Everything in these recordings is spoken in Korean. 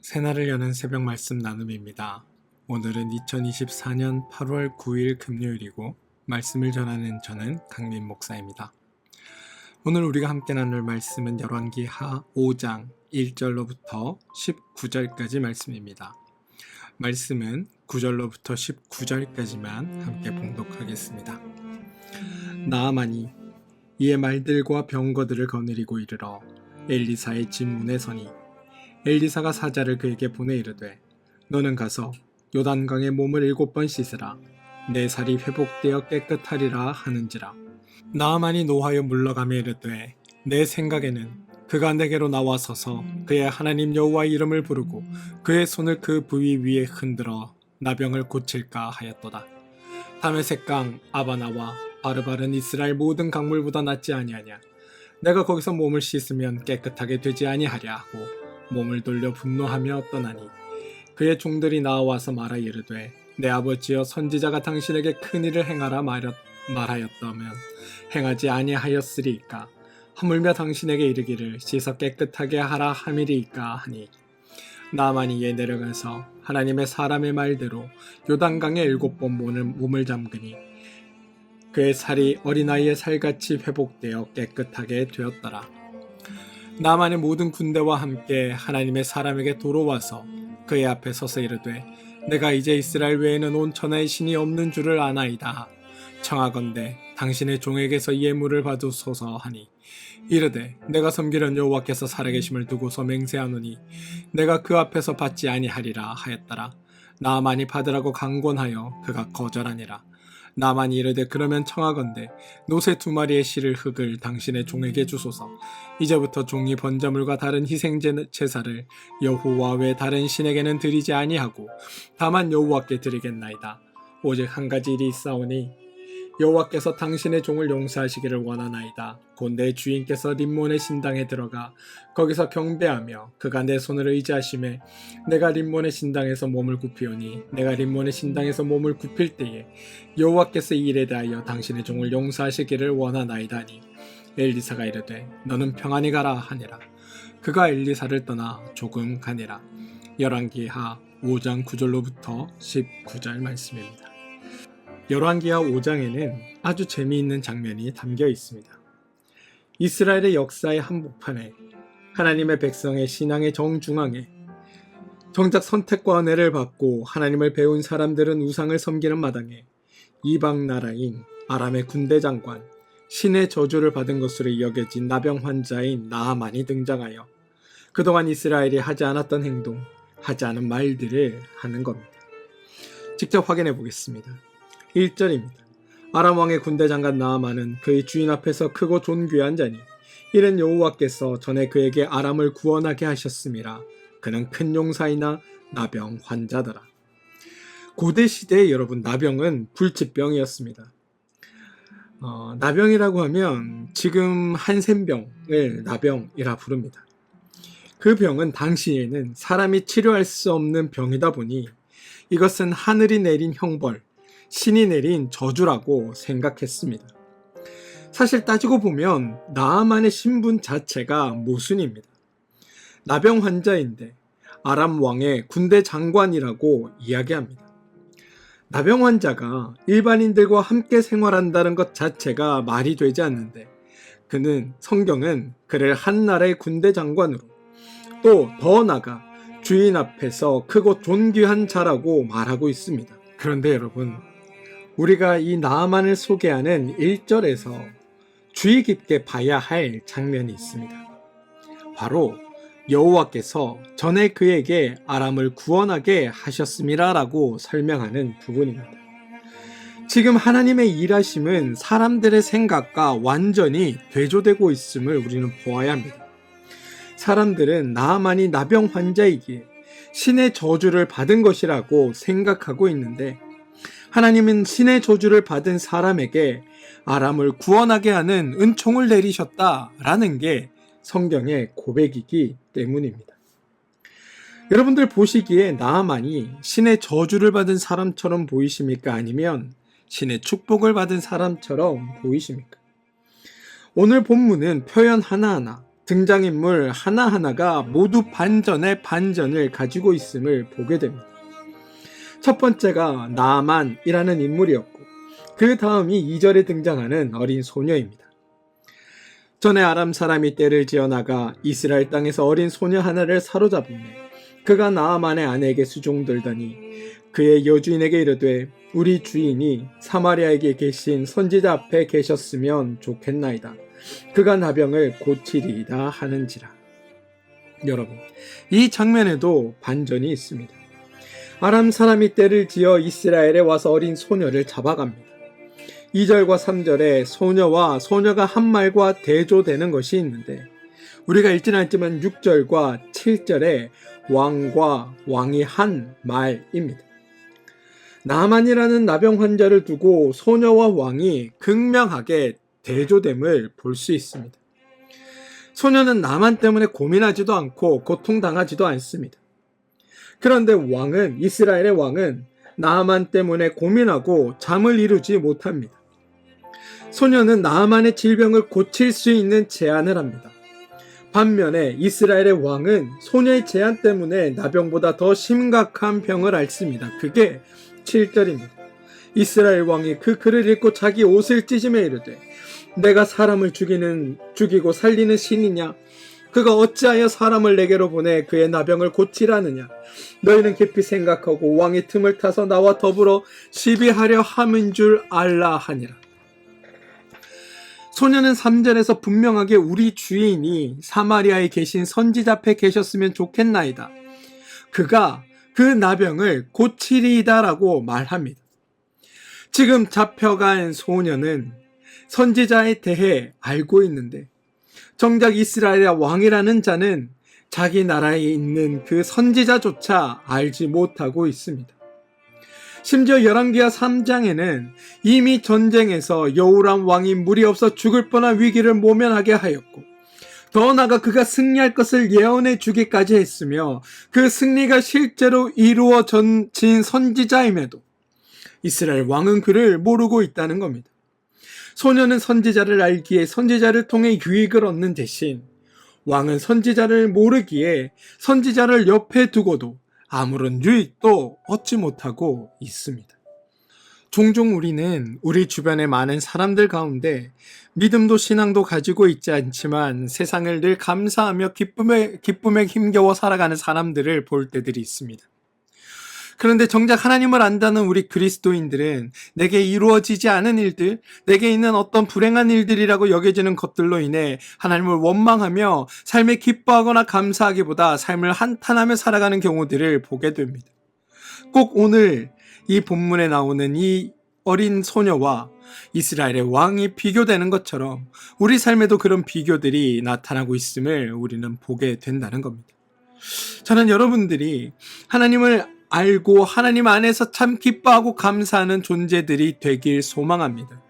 새날을 여는 새벽 말씀 나눔입니다. 오늘은 2024년 8월 9일 금요일이고 말씀을 전하는 저는 강민 목사입니다. 오늘 우리가 함께 나눌 말씀은 열왕기하 5장 1절로부터 19절까지 말씀입니다. 말씀은 9절로부터 19절까지만 함께 봉독하겠습니다. 나아만이 이에 말들과 병거들을 거느리고 이르러 엘리사의 집 문에 서니 엘리사가 사자를 그에게 보내 이르되 너는 가서 요단강에 몸을 7번 씻으라 내 살이 회복되어 깨끗하리라 하는지라. 나아만이 노하여 물러가며 이르되 내 생각에는 그가 내게로 나와 서서 그의 하나님 여호와의 이름을 부르고 그의 손을 그 부위 위에 흔들어 나병을 고칠까 하였도다. 다메섹강 아바나와 바르바른 이스라엘 모든 강물보다 낫지 아니하냐. 내가 거기서 몸을 씻으면 깨끗하게 되지 아니하랴 하고 몸을 돌려 분노하며 떠나니 그의 종들이 나와서 말하 이르되 내 아버지여 선지자가 당신에게 큰 일을 행하라 말하였다면 행하지 아니하였으리이까. 하물며 당신에게 이르기를 씻어 깨끗하게 하라 함이리이까 하니 나아만이 이에 내려가서 하나님의 사람의 말대로 요단강에 7번 몸을 잠그니 그의 살이 어린아이의 살같이 회복되어 깨끗하게 되었더라. 나만의 모든 군대와 함께 하나님의 사람에게 돌아와서 그의 앞에 서서 이르되 내가 이제 이스라엘 외에는 온 천하의 신이 없는 줄을 아나이다. 청하건대 당신의 종에게서 예물을 받으소서 하니 이르되 내가 섬기는 여호와께서 살아계심을 두고서 맹세하노니 내가 그 앞에서 받지 아니하리라 하였더라. 나아만이 받으라고 강권하여 그가 거절하니라. 나만이 이르되 그러면 청하건대 노새 2마리의 실을 흙을 당신의 종에게 주소서. 이제부터 종이 번제물과 다른 희생 제사를 여호와 외 다른 신에게는 드리지 아니하고 다만 여호와께 드리겠나이다. 오직 한 가지 일이 있사오니 여호와께서 당신의 종을 용서하시기를 원하나이다. 곧 내 주인께서 림몬의 신당에 들어가 거기서 경배하며 그가 내 손을 의지하심에 내가 림몬의 신당에서 몸을 굽히오니 내가 림몬의 신당에서 몸을 굽힐 때에 여호와께서 이 일에 대하여 당신의 종을 용서하시기를 원하나이다 하니 엘리사가 이르되 너는 평안히 가라 하니라. 그가 엘리사를 떠나 조금 가니라. 열왕기하 5장 9절로부터 19절 말씀입니다. 열왕기하 5장에는 아주 재미있는 장면이 담겨 있습니다. 이스라엘의 역사의 한복판에 하나님의 백성의 신앙의 정중앙에 정작 선택과 은혜를 받고 하나님을 배운 사람들은 우상을 섬기는 마당에 이방 나라인 아람의 군대 장관, 신의 저주를 받은 것으로 여겨진 나병 환자인 나아만이 등장하여 그동안 이스라엘이 하지 않았던 행동, 하지 않은 말들을 하는 겁니다. 직접 확인해 보겠습니다. 1절입니다. 아람 왕의 군대 장관 나아만은 그의 주인 앞에서 크고 존귀한 자니 이는 여호와께서 전에 그에게 아람을 구원하게 하셨음이라. 그는 큰 용사이나 나병 환자더라. 고대 시대에 여러분 나병은 불치병이었습니다. 나병이라고 하면 지금 한센병을 나병이라 부릅니다. 그 병은 당시에는 사람이 치료할 수 없는 병이다 보니 이것은 하늘이 내린 형벌, 신이 내린 저주라고 생각했습니다. 사실 따지고 보면 나아만의 신분 자체가 모순입니다. 나병 환자인데 아람 왕의 군대 장관이라고 이야기합니다. 나병 환자가 일반인들과 함께 생활한다는 것 자체가 말이 되지 않는데 성경은 그를 한 나라의 군대 장관으로 또 더 나아가 주인 앞에서 크고 존귀한 자라고 말하고 있습니다. 그런데 여러분, 우리가 이 나아만을 소개하는 1절에서 주의 깊게 봐야 할 장면이 있습니다. 바로 여호와께서 전에 그에게 아람을 구원하게 하셨음이라 라고 설명하는 부분입니다. 지금 하나님의 일하심은 사람들의 생각과 완전히 대조되고 있음을 우리는 보아야 합니다. 사람들은 나아만이 나병 환자이기에 신의 저주를 받은 것이라고 생각하고 있는데 하나님은 신의 저주를 받은 사람에게 아람을 구원하게 하는 은총을 내리셨다라는 게 성경의 고백이기 때문입니다. 여러분들 보시기에 나아만이 신의 저주를 받은 사람처럼 보이십니까? 아니면 신의 축복을 받은 사람처럼 보이십니까? 오늘 본문은 표현 하나하나 등장인물 하나하나가 모두 반전의 반전을 가지고 있음을 보게 됩니다. 첫 번째가 나아만이라는 인물이었고, 그 다음이 2절에 등장하는 어린 소녀입니다. 전에 아람 사람이 떼를 지어나가 이스라엘 땅에서 어린 소녀 하나를 사로잡으며 그가 나아만의 아내에게 수종들더니 그의 여주인에게 이르되 우리 주인이 사마리아에 계신 선지자 앞에 계셨으면 좋겠나이다. 그가 나병을 고치리이다 하는지라. 여러분, 이 장면에도 반전이 있습니다. 아람 사람이 떼를 지어 이스라엘에 와서 어린 소녀를 잡아갑니다. 2절과 3절에 소녀와 소녀가 한 말과 대조되는 것이 있는데, 우리가 읽지는 않지만 6절과 7절에 왕과 왕이 한 말입니다. 나만이라는 나병 환자를 두고 소녀와 왕이 극명하게 대조됨을 볼 수 있습니다. 소녀는 나만 때문에 고민하지도 않고 고통당하지도 않습니다. 그런데 이스라엘의 왕은 나아만 때문에 고민하고 잠을 이루지 못합니다. 소녀는 나아만의 질병을 고칠 수 있는 제안을 합니다. 반면에 이스라엘의 왕은 소녀의 제안 때문에 나병보다 더 심각한 병을 앓습니다. 그게 7절입니다. 이스라엘 왕이 그 글을 읽고 자기 옷을 찢으며 이르되 내가 사람을 죽이고 살리는 신이냐? 그가 어찌하여 사람을 내게로 보내 그의 나병을 고치라느냐? 너희는 깊이 생각하고 왕의 틈을 타서 나와 더불어 시비하려 함인 줄 알라 하니라. 소녀는 3절에서 분명하게 우리 주인이 사마리아에 계신 선지자 앞에 계셨으면 좋겠나이다. 그가 그 나병을 고치리이다 라고 말합니다. 지금 잡혀간 소녀는 선지자에 대해 알고 있는데 정작 이스라엘의 왕이라는 자는 자기 나라에 있는 그 선지자조차 알지 못하고 있습니다. 심지어 열왕기하 3장에는 이미 전쟁에서 여호람 왕이 물이 없어 죽을 뻔한 위기를 모면하게 하였고 더 나아가 그가 승리할 것을 예언해 주기까지 했으며 그 승리가 실제로 이루어진 선지자임에도 이스라엘 왕은 그를 모르고 있다는 겁니다. 소녀는 선지자를 알기에 선지자를 통해 유익을 얻는 대신 왕은 선지자를 모르기에 선지자를 옆에 두고도 아무런 유익도 얻지 못하고 있습니다. 종종 우리는 우리 주변의 많은 사람들 가운데 믿음도 신앙도 가지고 있지 않지만 세상을 늘 감사하며 기쁨에 힘겨워 살아가는 사람들을 볼 때들이 있습니다. 그런데 정작 하나님을 안다는 우리 그리스도인들은 내게 이루어지지 않은 일들, 내게 있는 어떤 불행한 일들이라고 여겨지는 것들로 인해 하나님을 원망하며 삶에 기뻐하거나 감사하기보다 삶을 한탄하며 살아가는 경우들을 보게 됩니다. 꼭 오늘 이 본문에 나오는 이 어린 소녀와 이스라엘의 왕이 비교되는 것처럼 우리 삶에도 그런 비교들이 나타나고 있음을 우리는 보게 된다는 겁니다. 저는 여러분들이 하나님을 알고 하나님 안에서 참 기뻐하고 감사하는 존재들이 되길 소망합니다.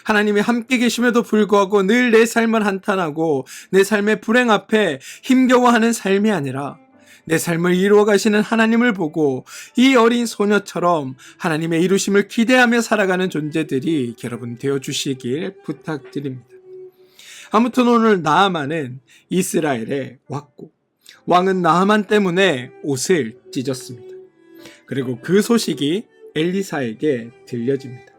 하나님이 함께 계심에도 불구하고 늘 내 삶을 한탄하고 내 삶의 불행 앞에 힘겨워하는 삶이 아니라 내 삶을 이루어 가시는 하나님을 보고 이 어린 소녀처럼 하나님의 이루심을 기대하며 살아가는 존재들이 여러분 되어주시길 부탁드립니다. 아무튼 오늘 나아만은 이스라엘에 왔고 왕은 나아만 때문에 옷을 찢었습니다. 그리고 그 소식이 엘리사에게 들려집니다.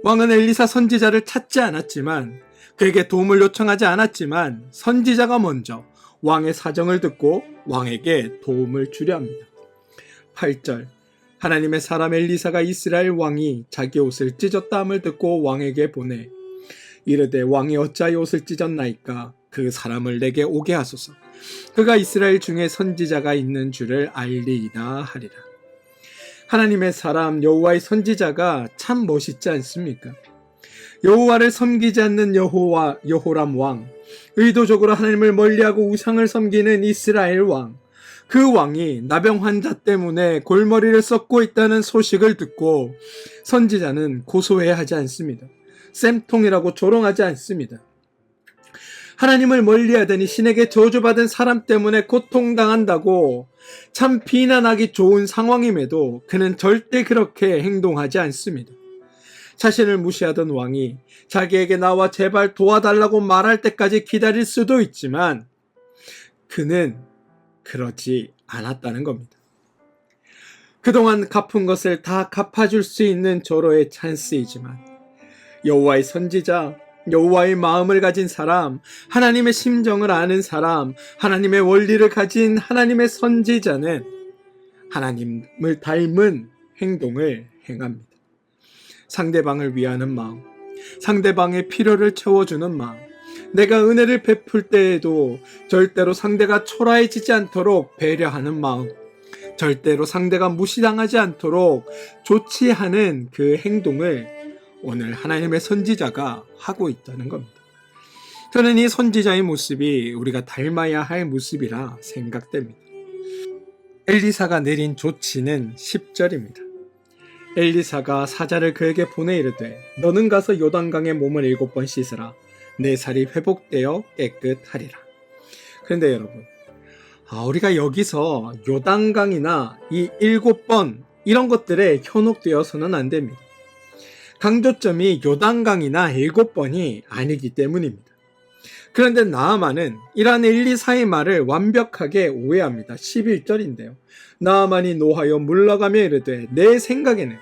왕은 엘리사 선지자를 찾지 않았지만 그에게 도움을 요청하지 않았지만 선지자가 먼저 왕의 사정을 듣고 왕에게 도움을 주려 합니다. 8절 하나님의 사람 엘리사가 이스라엘 왕이 자기 옷을 찢었다 함을 듣고 왕에게 보내 이르되 왕이 어찌하여 옷을 찢었나이까 그 사람을 내게 오게 하소서. 그가 이스라엘 중에 선지자가 있는 줄을 알리이다 하리라. 하나님의 사람 여호와의 선지자가 참 멋있지 않습니까? 여호와를 섬기지 않는 여호람 왕, 의도적으로 하나님을 멀리하고 우상을 섬기는 이스라엘 왕, 그 왕이 나병 환자 때문에 골머리를 썩고 있다는 소식을 듣고 선지자는 고소해야 하지 않습니다. 쌤통이라고 조롱하지 않습니다. 하나님을 멀리하더니 신에게 저주받은 사람 때문에 고통당한다고 참 비난하기 좋은 상황임에도 그는 절대 그렇게 행동하지 않습니다. 자신을 무시하던 왕이 자기에게 나와 제발 도와달라고 말할 때까지 기다릴 수도 있지만 그는 그러지 않았다는 겁니다. 그동안 갚은 것을 다 갚아줄 수 있는 절호의 찬스이지만 여호와의 선지자, 여호와의 마음을 가진 사람, 하나님의 심정을 아는 사람, 하나님의 원리를 가진 하나님의 선지자는 하나님을 닮은 행동을 행합니다. 상대방을 위하는 마음, 상대방의 필요를 채워주는 마음, 내가 은혜를 베풀 때에도 절대로 상대가 초라해지지 않도록 배려하는 마음, 절대로 상대가 무시당하지 않도록 조치하는 그 행동을 오늘 하나님의 선지자가 하고 있다는 겁니다. 저는 이 선지자의 모습이 우리가 닮아야 할 모습이라 생각됩니다. 엘리사가 내린 조치는 10절입니다. 엘리사가 사자를 그에게 보내 이르되 너는 가서 요단강에 몸을 7번 씻으라. 내 살이 회복되어 깨끗하리라. 그런데 여러분, 우리가 여기서 요단강이나 이 7번 이런 것들에 현혹되어서는 안 됩니다. 강조점이 요단강이나 7번이 아니기 때문입니다. 그런데 나아만은 이러한 엘리사의 말을 완벽하게 오해합니다. 11절인데요. 나아만이 노하여 물러가며 이르되 내 생각에는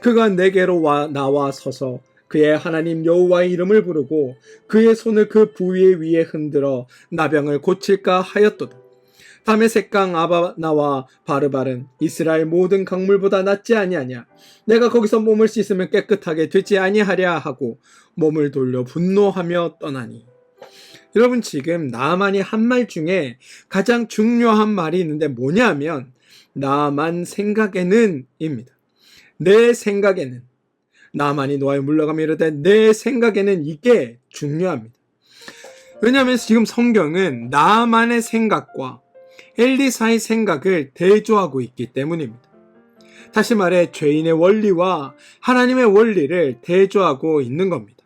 그가 내게로 나와 서서 그의 하나님 여호와의 이름을 부르고 그의 손을 그 부위 위에 흔들어 나병을 고칠까 하였도다. 다메섹강 아바나와 바르발은 이스라엘 모든 강물보다 낫지 아니하냐. 내가 거기서 몸을 씻으면 깨끗하게 되지 아니하랴 하고 몸을 돌려 분노하며 떠나니. 여러분, 지금 나아만이 한 말 중에 가장 중요한 말이 있는데 뭐냐면 나아만 생각에는 입니다. 내 생각에는. 나아만이 노하여 물러가며 이르되 내 생각에는 이게 중요합니다. 왜냐하면 지금 성경은 나아만의 생각과 엘리사의 생각을 대조하고 있기 때문입니다. 다시 말해 죄인의 원리와 하나님의 원리를 대조하고 있는 겁니다.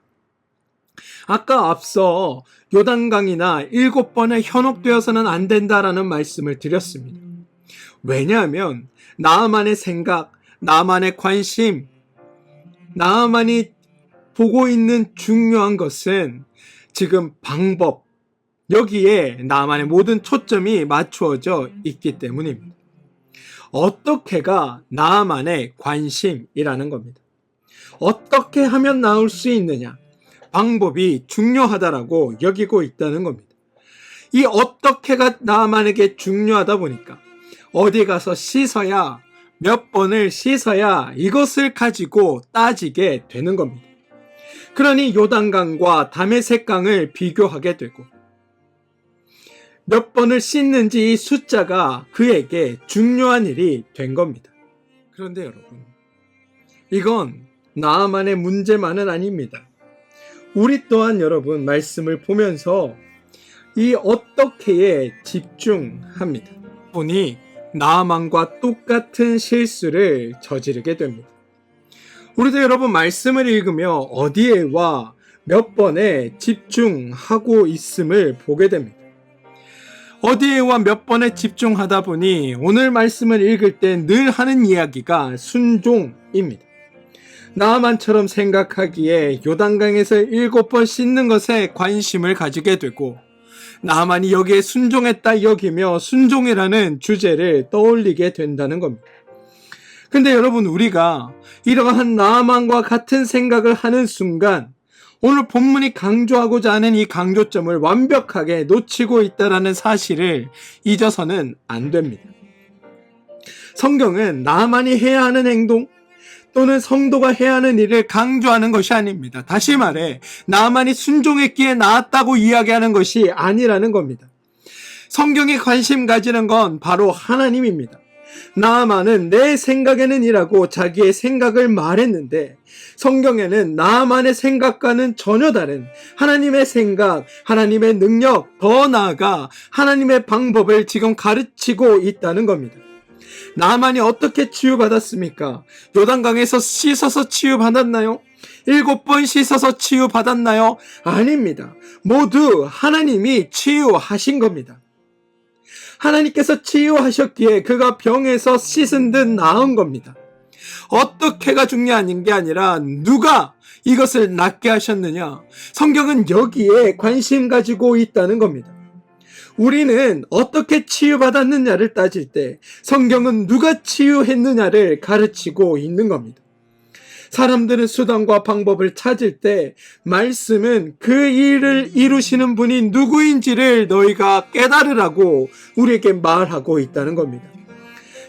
아까 앞서 요단강이나 7번에 현혹되어서는 안 된다라는 말씀을 드렸습니다. 왜냐하면 나아만의 생각, 나아만의 관심, 나아만이 보고 있는 중요한 것은 지금 방법, 여기에 나아만의 모든 초점이 맞추어져 있기 때문입니다. 어떻게가 나아만의 관심이라는 겁니다. 어떻게 하면 나을 수 있느냐, 방법이 중요하다라고 여기고 있다는 겁니다. 이 어떻게가 나아만에게 중요하다 보니까 어디 가서 씻어야, 몇 번을 씻어야 이것을 가지고 따지게 되는 겁니다. 그러니 요단강과 다메섹강을 비교하게 되고 몇 번을 씻는지 이 숫자가 그에게 중요한 일이 된 겁니다. 그런데 여러분, 이건 나아만의 문제만은 아닙니다. 우리 또한 여러분 말씀을 보면서 이 어떻게에 집중합니다. 보니 나아만과 똑같은 실수를 저지르게 됩니다. 우리도 여러분 말씀을 읽으며 어디에와 몇 번에 집중하고 있음을 보게 됩니다. 어디에와 몇 번에 집중하다 보니 오늘 말씀을 읽을 때 늘 하는 이야기가 순종입니다. 나아만처럼 생각하기에 요단강에서 7번 씻는 것에 관심을 가지게 되고 나아만이 여기에 순종했다 여기며 순종이라는 주제를 떠올리게 된다는 겁니다. 근데 여러분, 우리가 이러한 나아만과 같은 생각을 하는 순간 오늘 본문이 강조하고자 하는 이 강조점을 완벽하게 놓치고 있다는 사실을 잊어서는 안 됩니다. 성경은 나아만이 해야 하는 행동 또는 성도가 해야 하는 일을 강조하는 것이 아닙니다. 다시 말해 나아만이 순종했기에 나았다고 이야기하는 것이 아니라는 겁니다. 성경에 관심 가지는 건 바로 하나님입니다. 나아만은 내 생각에는 이라고 자기의 생각을 말했는데 성경에는 나아만의 생각과는 전혀 다른 하나님의 생각, 하나님의 능력, 더 나아가 하나님의 방법을 지금 가르치고 있다는 겁니다. 나아만이 어떻게 치유받았습니까? 요단강에서 씻어서 치유받았나요? 7번 씻어서 치유받았나요? 아닙니다. 모두 하나님이 치유하신 겁니다. 하나님께서 치유하셨기에 그가 병에서 씻은 듯 나은 겁니다. 어떻게가 중요한 게 아니라 누가 이것을 낫게 하셨느냐. 성경은 여기에 관심 가지고 있다는 겁니다. 우리는 어떻게 치유받았느냐를 따질 때 성경은 누가 치유했느냐를 가르치고 있는 겁니다. 사람들은 수단과 방법을 찾을 때 말씀은 그 일을 이루시는 분이 누구인지를 너희가 깨달으라고 우리에게 말하고 있다는 겁니다.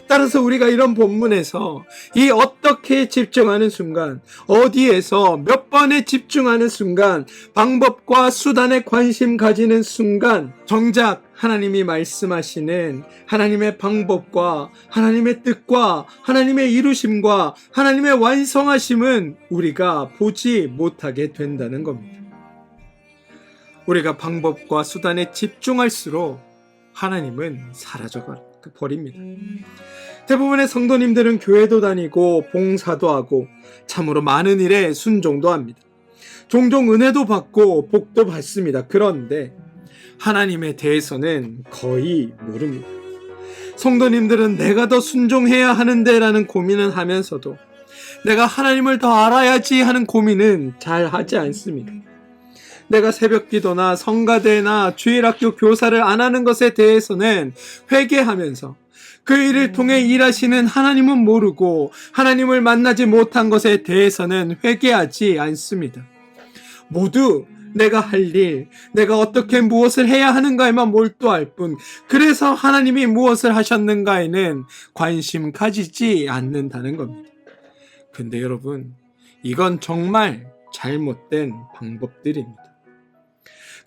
따라서 우리가 이런 본문에서 이 어떻게 집중하는 순간, 어디에서 몇 번에 집중하는 순간, 방법과 수단에 관심 가지는 순간, 정작 하나님이 말씀하시는 하나님의 방법과 하나님의 뜻과 하나님의 이루심과 하나님의 완성하심은 우리가 보지 못하게 된다는 겁니다. 우리가 방법과 수단에 집중할수록 하나님은 사라져 버립니다. 대부분의 성도님들은 교회도 다니고 봉사도 하고 참으로 많은 일에 순종도 합니다. 종종 은혜도 받고 복도 받습니다. 그런데 하나님에 대해서는 거의 모릅니다. 성도님들은 내가 더 순종해야 하는데 라는 고민은 하면서도 내가 하나님을 더 알아야지 하는 고민은 잘 하지 않습니다. 내가 새벽기도나 성가대나 주일학교 교사를 안 하는 것에 대해서는 회개하면서 그 일을 통해 일하시는 하나님은 모르고 하나님을 만나지 못한 것에 대해서는 회개하지 않습니다. 모두 내가 할 일, 내가 어떻게 무엇을 해야 하는가에만 몰두할 뿐, 그래서 하나님이 무엇을 하셨는가에는 관심 가지지 않는다는 겁니다. 근데 여러분, 이건 정말 잘못된 방법들입니다.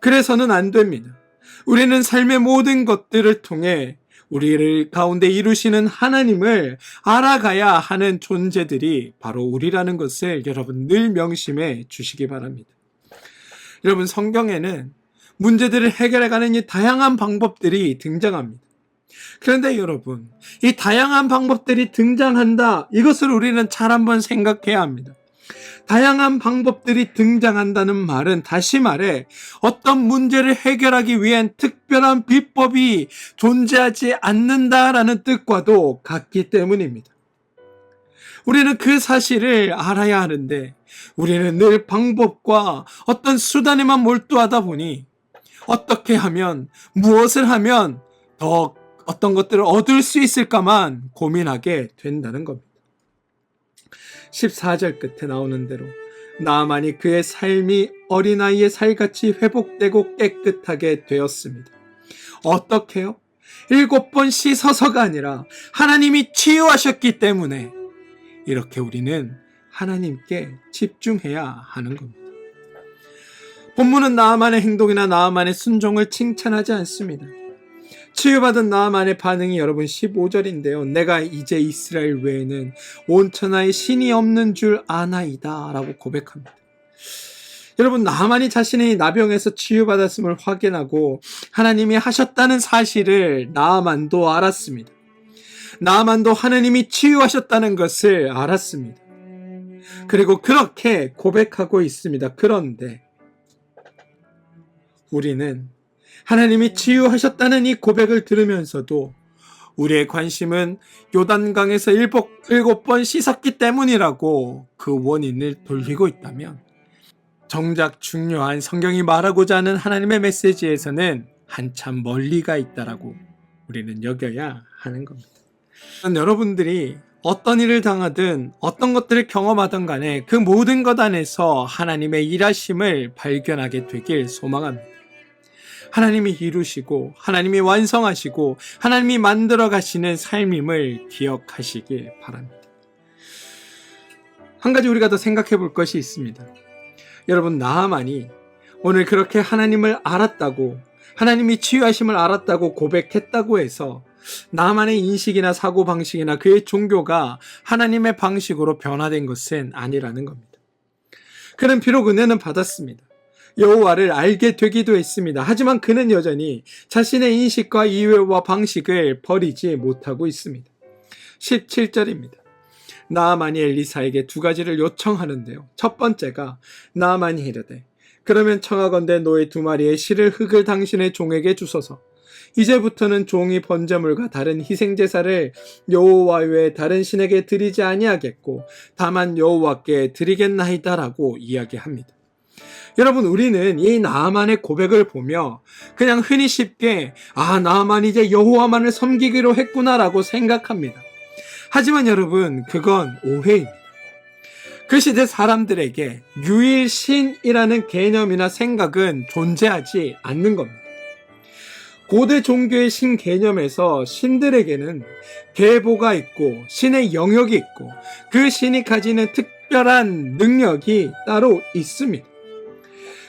그래서는 안 됩니다. 우리는 삶의 모든 것들을 통해 우리를 가운데 이루시는 하나님을 알아가야 하는 존재들이 바로 우리라는 것을 여러분 늘 명심해 주시기 바랍니다. 여러분, 성경에는 문제들을 해결해가는 이 다양한 방법들이 등장합니다. 그런데 여러분, 이 다양한 방법들이 등장한다, 이것을 우리는 잘 한번 생각해야 합니다. 다양한 방법들이 등장한다는 말은 다시 말해 어떤 문제를 해결하기 위한 특별한 비법이 존재하지 않는다라는 뜻과도 같기 때문입니다. 우리는 그 사실을 알아야 하는데 우리는 늘 방법과 어떤 수단에만 몰두하다 보니 어떻게 하면, 무엇을 하면 더 어떤 것들을 얻을 수 있을까만 고민하게 된다는 겁니다. 14절 끝에 나오는 대로 나아만이 그의 삶이 어린아이의 살같이 회복되고 깨끗하게 되었습니다. 어떻게요? 7번 씻어서가 아니라 하나님이 치유하셨기 때문에 이렇게 우리는 하나님께 집중해야 하는 겁니다. 본문은 나아만의 행동이나 나아만의 순종을 칭찬하지 않습니다. 치유받은 나아만의 반응이 여러분 15절인데요. 내가 이제 이스라엘 외에는 온 천하에 신이 없는 줄 아나이다 라고 고백합니다. 여러분, 나아만이 자신의 나병에서 치유받았음을 확인하고 하나님이 하셨다는 사실을 나아만도 알았습니다. 나아만도 하나님이 치유하셨다는 것을 알았습니다. 그리고 그렇게 고백하고 있습니다. 그런데 우리는 하나님이 치유하셨다는 이 고백을 들으면서도 우리의 관심은 요단강에서 7번 씻었기 때문이라고 그 원인을 돌리고 있다면 정작 중요한 성경이 말하고자 하는 하나님의 메시지에서는 한참 멀리가 있다라고 우리는 여겨야 하는 겁니다. 여러분들이 어떤 일을 당하든 어떤 것들을 경험하든 간에 그 모든 것 안에서 하나님의 일하심을 발견하게 되길 소망합니다. 하나님이 이루시고 하나님이 완성하시고 하나님이 만들어 가시는 삶임을 기억하시길 바랍니다. 한 가지 우리가 더 생각해 볼 것이 있습니다. 여러분, 나아만이 오늘 그렇게 하나님을 알았다고, 하나님이 치유하심을 알았다고 고백했다고 해서 나만의 인식이나 사고방식이나 그의 종교가 하나님의 방식으로 변화된 것은 아니라는 겁니다. 그는 비록 은혜는 받았습니다. 여호와를 알게 되기도 했습니다. 하지만 그는 여전히 자신의 인식과 이해와 방식을 버리지 못하고 있습니다. 17절입니다. 나아만이 엘리사에게 2가지를 요청하는데요. 첫 번째가 나아만이 이르되 그러면 청하건대 노예 2마리의 실을 흙을 당신의 종에게 주소서 이제부터는 종이 번제물과 다른 희생제사를 여호와 외에 다른 신에게 드리지 아니하겠고 다만 여호와께 드리겠나이다라고 이야기합니다. 여러분, 우리는 이 나아만의 고백을 보며 그냥 흔히 쉽게 나아만이 이제 여호와만을 섬기기로 했구나라고 생각합니다. 하지만 여러분, 그건 오해입니다. 그 시대 사람들에게 유일신이라는 개념이나 생각은 존재하지 않는 겁니다. 고대 종교의 신 개념에서 신들에게는 계보가 있고 신의 영역이 있고 그 신이 가지는 특별한 능력이 따로 있습니다.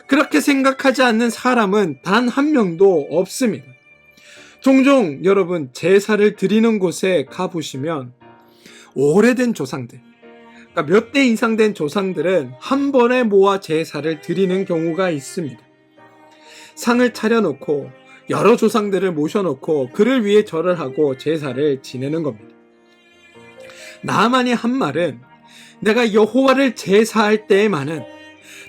그렇게 생각하지 않는 사람은 단 한 명도 없습니다. 종종 여러분 제사를 드리는 곳에 가보시면 오래된 조상들, 그러니까 몇 대 이상 된 조상들은 한 번에 모아 제사를 드리는 경우가 있습니다. 상을 차려놓고 여러 조상들을 모셔놓고 그를 위해 절을 하고 제사를 지내는 겁니다. 나아만이 한 말은 내가 여호와를 제사할 때에만은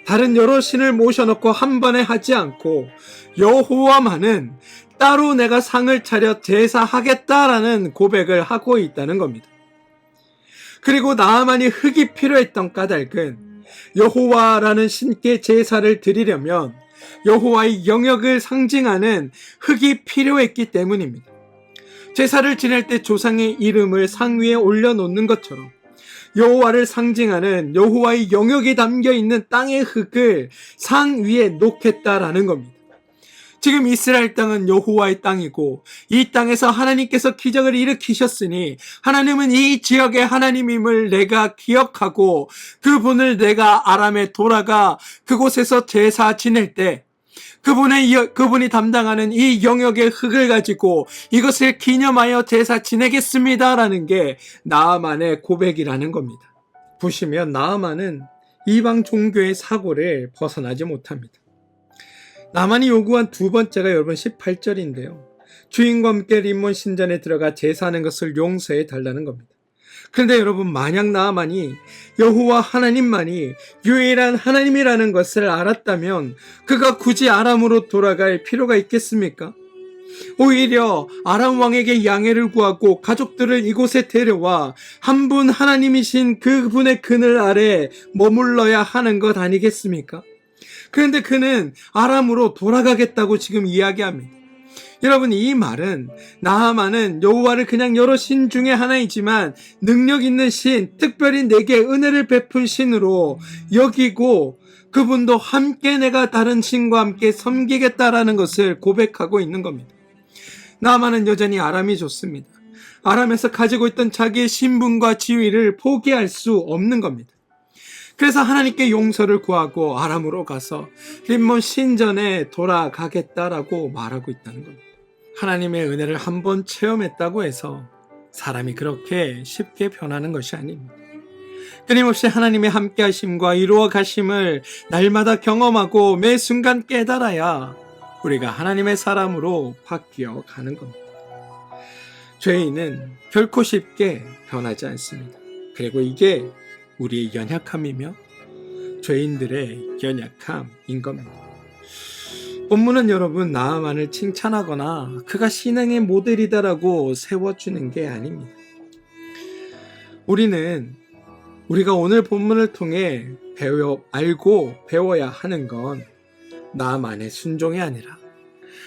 다른 여러 신을 모셔놓고 한 번에 하지 않고 여호와만은 따로 내가 상을 차려 제사하겠다라는 고백을 하고 있다는 겁니다. 그리고 나아만이 흙이 필요했던 까닭은 여호와라는 신께 제사를 드리려면 여호와의 영역을 상징하는 흙이 필요했기 때문입니다. 제사를 지낼 때 조상의 이름을 상 위에 올려놓는 것처럼 여호와를 상징하는 여호와의 영역이 담겨있는 땅의 흙을 상 위에 놓겠다라는 겁니다. 지금 이스라엘 땅은 여호와의 땅이고 이 땅에서 하나님께서 기적을 일으키셨으니 하나님은 이 지역의 하나님임을 내가 기억하고 그분을 내가 아람에 돌아가 그곳에서 제사 지낼 때 그분이 담당하는 이 영역의 흙을 가지고 이것을 기념하여 제사 지내겠습니다라는 게 나아만의 고백이라는 겁니다. 보시면 나아만은 이방 종교의 사고를 벗어나지 못합니다. 나만이 요구한 두 번째가 여러분 18절인데요. 주인과 함께 림몬 신전에 들어가 제사하는 것을 용서해 달라는 겁니다. 그런데 여러분, 만약 나아만이 여호와 하나님만이 유일한 하나님이라는 것을 알았다면 그가 굳이 아람으로 돌아갈 필요가 있겠습니까? 오히려 아람 왕에게 양해를 구하고 가족들을 이곳에 데려와 한 분 하나님이신 그분의 그늘 아래 머물러야 하는 것 아니겠습니까? 그런데 그는 아람으로 돌아가겠다고 지금 이야기합니다. 여러분, 이 말은 나아만은 여호와를 그냥 여러 신 중에 하나이지만 능력 있는 신, 특별히 내게 은혜를 베푼 신으로 여기고 그분도 함께 내가 다른 신과 함께 섬기겠다라는 것을 고백하고 있는 겁니다. 나아만은 여전히 아람이 좋습니다. 아람에서 가지고 있던 자기의 신분과 지위를 포기할 수 없는 겁니다. 그래서 하나님께 용서를 구하고 아람으로 가서 림몬 신전에 돌아가겠다라고 말하고 있다는 겁니다. 하나님의 은혜를 한번 체험했다고 해서 사람이 그렇게 쉽게 변하는 것이 아닙니다. 끊임없이 하나님의 함께 하심과 이루어 가심을 날마다 경험하고 매 순간 깨달아야 우리가 하나님의 사람으로 바뀌어 가는 겁니다. 죄인은 결코 쉽게 변하지 않습니다. 그리고 이게 우리의 연약함이며 죄인들의 연약함인 겁니다. 본문은 여러분 나아만을 칭찬하거나 그가 신앙의 모델이다라고 세워주는 게 아닙니다. 우리가 오늘 본문을 통해 알고 배워야 하는 건 나아만의 순종이 아니라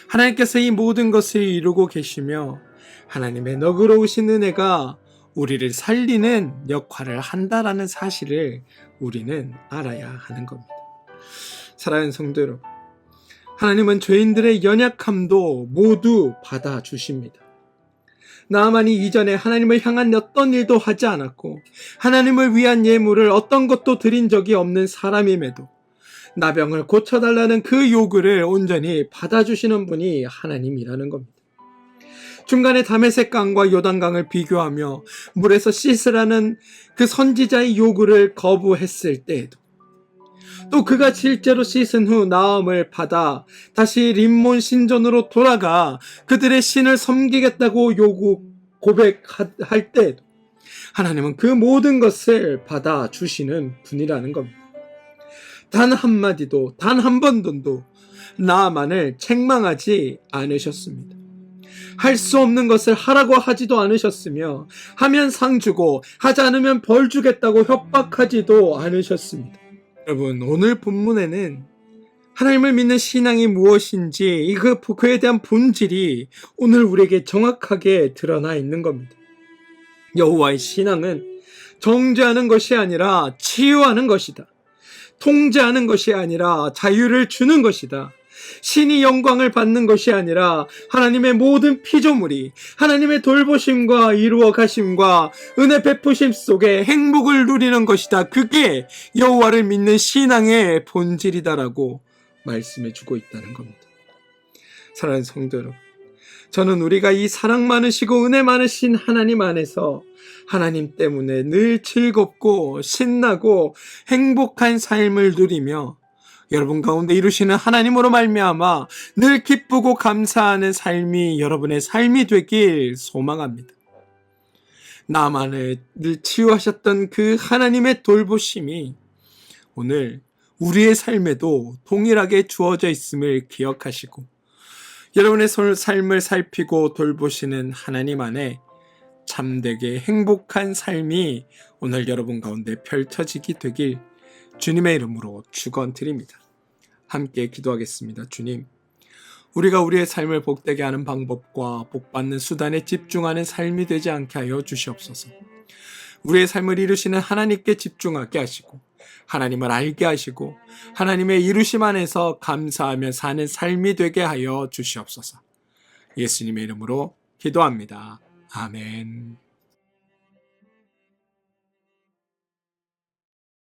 하나님께서 이 모든 것을 이루고 계시며 하나님의 너그러우신 은혜가 우리를 살리는 역할을 한다라는 사실을 우리는 알아야 하는 겁니다. 사랑하는 성도 여러분, 하나님은 죄인들의 연약함도 모두 받아주십니다. 나아만이 이전에 하나님을 향한 어떤 일도 하지 않았고 하나님을 위한 예물을 어떤 것도 드린 적이 없는 사람임에도 나병을 고쳐달라는 그 요구를 온전히 받아주시는 분이 하나님이라는 겁니다. 중간에 다메섹 강과 요단강을 비교하며 물에서 씻으라는 그 선지자의 요구를 거부했을 때에도 또 그가 실제로 씻은 후 나음을 받아 다시 림몬 신전으로 돌아가 그들의 신을 섬기겠다고 고백할 때에도 하나님은 그 모든 것을 받아주시는 분이라는 겁니다. 단 한마디도 단 한 번도 나아만을 책망하지 않으셨습니다. 할 수 없는 것을 하라고 하지도 않으셨으며 하면 상 주고 하지 않으면 벌 주겠다고 협박하지도 않으셨습니다. 여러분, 오늘 본문에는 하나님을 믿는 신앙이 무엇인지 그에 대한 본질이 오늘 우리에게 정확하게 드러나 있는 겁니다. 여호와의 신앙은 정죄하는 것이 아니라 치유하는 것이다. 통제하는 것이 아니라 자유를 주는 것이다. 신이 영광을 받는 것이 아니라 하나님의 모든 피조물이 하나님의 돌보심과 이루어 가심과 은혜 베푸심 속에 행복을 누리는 것이다. 그게 여호와를 믿는 신앙의 본질이다라고 말씀해 주고 있다는 겁니다. 사랑하는 성도 여러분, 저는 우리가 이 사랑 많으시고 은혜 많으신 하나님 안에서 하나님 때문에 늘 즐겁고 신나고 행복한 삶을 누리며 여러분 가운데 이루시는 하나님으로 말미암아 늘 기쁘고 감사하는 삶이 여러분의 삶이 되길 소망합니다. 나만을 늘 치유하셨던 그 하나님의 돌보심이 오늘 우리의 삶에도 동일하게 주어져 있음을 기억하시고 여러분의 삶을 살피고 돌보시는 하나님 안에 참되게 행복한 삶이 오늘 여러분 가운데 펼쳐지게 되길 주님의 이름으로 축원드립니다. 함께 기도하겠습니다. 주님, 우리가 우리의 삶을 복되게 하는 방법과 복받는 수단에 집중하는 삶이 되지 않게 하여 주시옵소서. 우리의 삶을 이루시는 하나님께 집중하게 하시고 하나님을 알게 하시고 하나님의 이루심 안에서 감사하며 사는 삶이 되게 하여 주시옵소서. 예수님의 이름으로 기도합니다. 아멘.